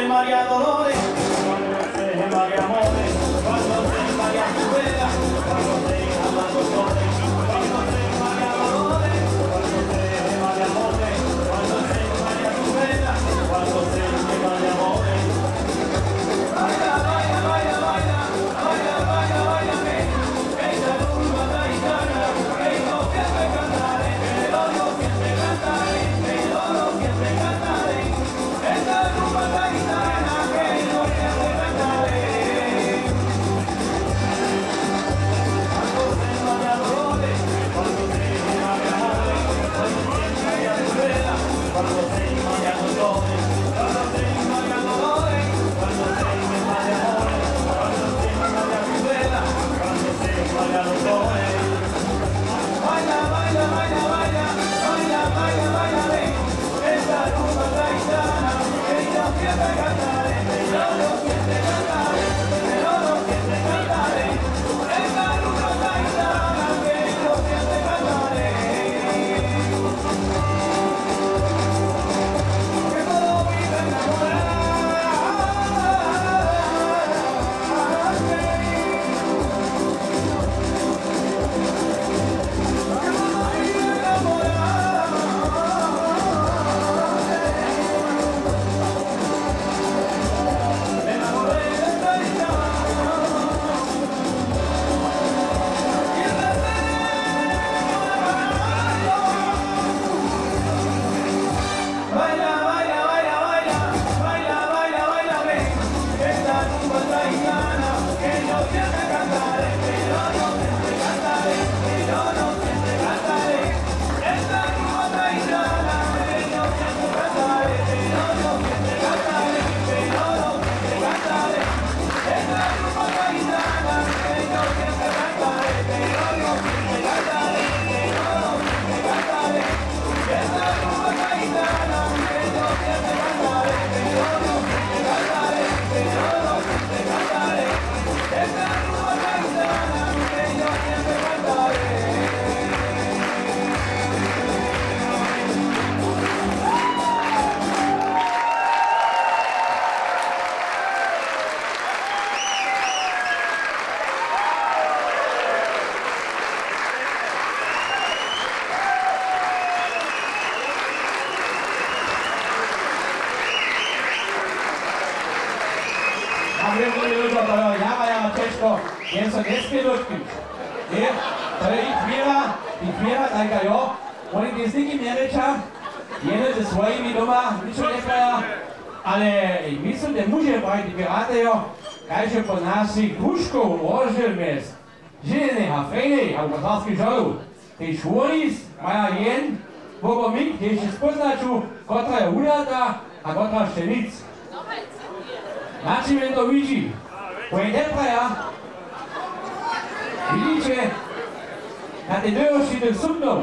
María Dolores, cuando se María Amores, cuando se María Jubela, cuando se llama Dolores, cuando se María Dolores, cuando se María Amores, cuando se María Jubela, cuando se María Amores. Baila, baila, baila, baila, baila, baila, baila, esta rumba taitana, que no siempre cantaré, pero yo siempre cantaré, pero yo siempre cantaré, esta rumba taitana, que no siempre cantaré. Cuando se María Dolores, cuando se María Amores, cuando se María Jubela, cuando se María Dolores, cuando se María Dolores, cuando se María Amores, cuando se María Jubela, cuando se María Dolores. Baila, baila, baila, baila, baila, baila, baila, ven, esta rumba taitana, que yo siempre cantaré, pero yo siempre cantaré, pero yo siempre cantaré, esta rumba taitana, que yo siempre cantaré. Que todo vive enamorado. Jen sa dneske došli. To je ich chvíľa taká, jo. Oni ty s nikým nereča, jeden se svojimi doma, ničo nekaja, ale myslím, že muže mají ty piráty, jo. Kajže po nasi kuškov možel mes. Žene ha fejne, ha bosanski žalu. Te švoris maja jen, bogo mik, te še spoznaču, kotra je uljata, a kotra še nic. Način men to vidí. Pojem nepraja. Vidíte, na te döroši do sumnou.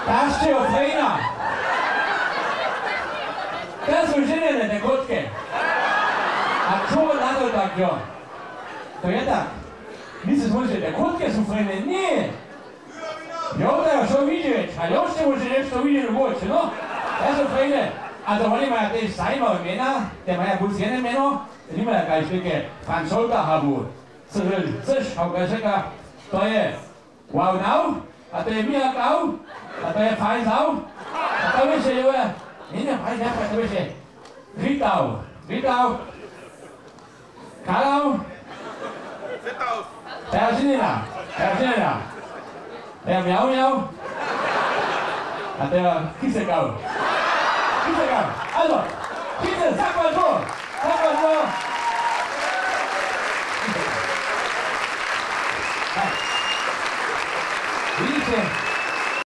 Tášte o fejna. To sú ženené, te kotke. A čo na to tak, jo? To je tak. My si smyslíte, te kotke sú fejne? Nie. Jo, teda čo vidieť? A jo ste môže nešto vidieť v oči, no? To sú fejne. A to oni majú tie zajímavé mena, tie majú buď jedné meno, tí majú také také Franzolta habu. Což, ako říká, to je Wow Now, a to je Mia Kau, a to je Fajn Zau, a to by se jo, nie, Fajn Zau, to by se Ritau, Kalau, to je Žinina, to je Miau Miau, a to je Kisekau. Also, bitte, sag mal